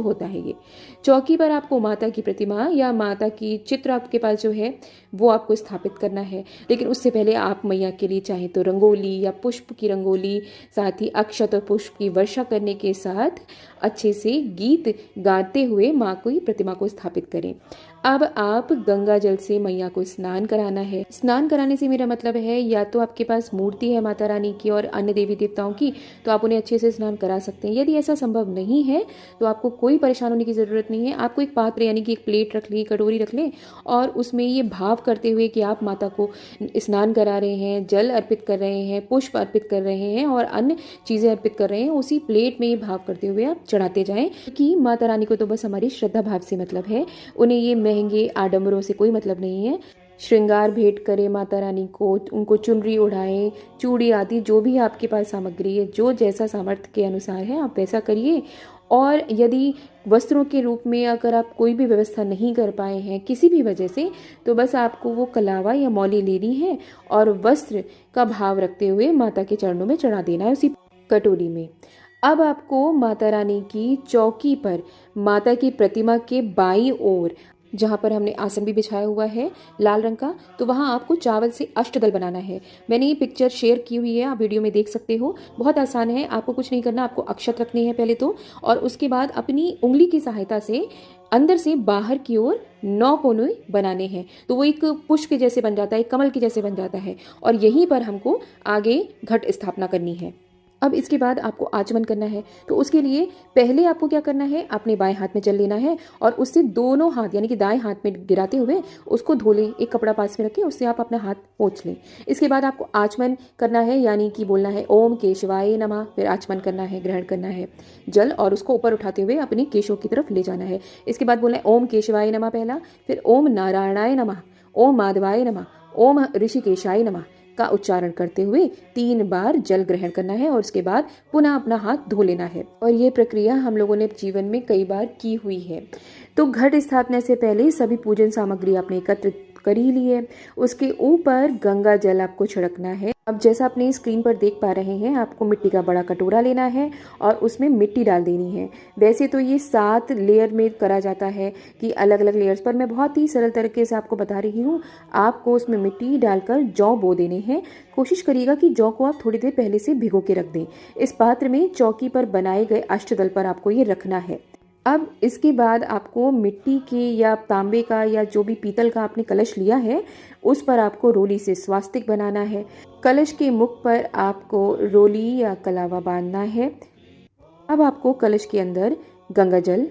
होता है ये। चौकी पर आपको माता की प्रतिमा या माता की चित्र आपके पास जो है वो आपको स्थापित करना है। लेकिन उससे पहले आप मैया के लिए चाहे तो रंगोली या पुष्प की रंगोली, साथ ही अक्षत और पुष्प की वर्षा करने के साथ अच्छे से गीत गाते हुए माँ की प्रतिमा को स्थापित करें। अब आप गंगा जल से मैया को स्नान कराना है। स्नान कराने से मेरा मतलब है या तो आपके पास मूर्ति है माता रानी की और अन्य देवी देवताओं की, तो आप उन्हें अच्छे से स्नान करा सकते हैं। यदि ऐसा संभव नहीं है तो आपको कोई परेशान होने की ज़रूरत नहीं है। आपको एक पात्र यानी कि एक प्लेट रख लें, कटोरी रख लें और उसमें ये भाव करते हुए कि आप माता को स्नान करा रहे हैं, जल अर्पित कर रहे हैं, पुष्प अर्पित कर रहे हैं और अन्य चीज़ें अर्पित कर रहे हैं, उसी प्लेट में ये भाव करते हुए आप चढ़ाते जाएं कि माता रानी को तो बस हमारी श्रद्धा भाव से मतलब है। उन्हें ये महंगे आडंबरों से कोई मतलब नहीं है। श्रृंगार भेंट करें माता रानी को, उनको चुनरी ओढ़ाएं, चूड़ी आदि जो भी आपके पास सामग्री है, जो जैसा सामर्थ्य के अनुसार है आप वैसा करिए। और यदि वस्त्रों के रूप में अगर आप कोई भी व्यवस्था नहीं कर पाए हैं किसी भी वजह से, तो बस आपको वो कलावा या मौली लेनी है और वस्त्र का भाव रखते हुए माता के चरणों में चढ़ा देना है उसी कटोरी में। अब आपको माता रानी की चौकी पर माता की प्रतिमा के बाईं ओर, जहाँ पर हमने आसन भी बिछाया हुआ है लाल रंग का, तो वहाँ आपको चावल से अष्टदल बनाना है। मैंने ये पिक्चर शेयर की हुई है, आप वीडियो में देख सकते हो। बहुत आसान है, आपको कुछ नहीं करना। आपको अक्षत रखनी है पहले तो, और उसके बाद अपनी उंगली की सहायता से अंदर से बाहर की ओर 9 कोने बनाने हैं। तो वो एक पुष्प के जैसे बन जाता है, एक कमल के जैसे बन जाता है और यहीं पर हमको आगे घट स्थापना करनी है। अब इसके बाद आपको आचमन करना है। तो उसके लिए पहले आपको क्या करना है, अपने बाएं हाथ में जल लेना है और उससे दोनों हाथ यानी कि दाएं हाथ में गिराते हुए उसको धो लें। एक कपड़ा पास में रखें, उससे आप अपना हाथ पोंछ लें। इसके बाद आपको आचमन करना है, यानी कि बोलना है ओम केशवाय नमः। फिर आचमन करना है, ग्रहण करना है जल और उसको ऊपर उठाते हुए अपने केशों की तरफ ले जाना है। इसके बाद बोलना है ओम केशवाय नमः पहला, फिर ओम नारायणाय नमः, ओम माधवाय नमः, ओम ऋषिकेशाय नमः का उच्चारण करते हुए 3 बार जल ग्रहण करना है और उसके बाद पुनः अपना हाथ धो लेना है। और ये प्रक्रिया हम लोगों ने जीवन में कई बार की हुई है। तो घट स्थापना से पहले सभी पूजन सामग्री आपने एकत्रित कर ही ली है। उसके ऊपर गंगा जल आपको छिड़कना है। अब जैसा अपने स्क्रीन पर देख पा रहे हैं, आपको मिट्टी का बड़ा कटोरा लेना है और उसमें मिट्टी डाल देनी है। वैसे तो ये 7 लेयर में करा जाता है कि अलग अलग लेयर्स पर, मैं बहुत ही सरल तरीके से आपको बता रही हूँ। आपको उसमें मिट्टी डालकर जौ बो देने हैं। कोशिश करिएगा कि जौ को आप थोड़ी देर पहले से भिगो के रख दें। इस पात्र में चौकी पर बनाए गए अष्टदल पर आपको ये रखना है। अब इसके बाद आपको मिट्टी के या तांबे का या जो भी पीतल का आपने कलश लिया है, उस पर आपको रोली से स्वास्तिक बनाना है। कलश के मुख पर आपको रोली या कलावा बांधना है। अब आपको कलश के अंदर गंगा जल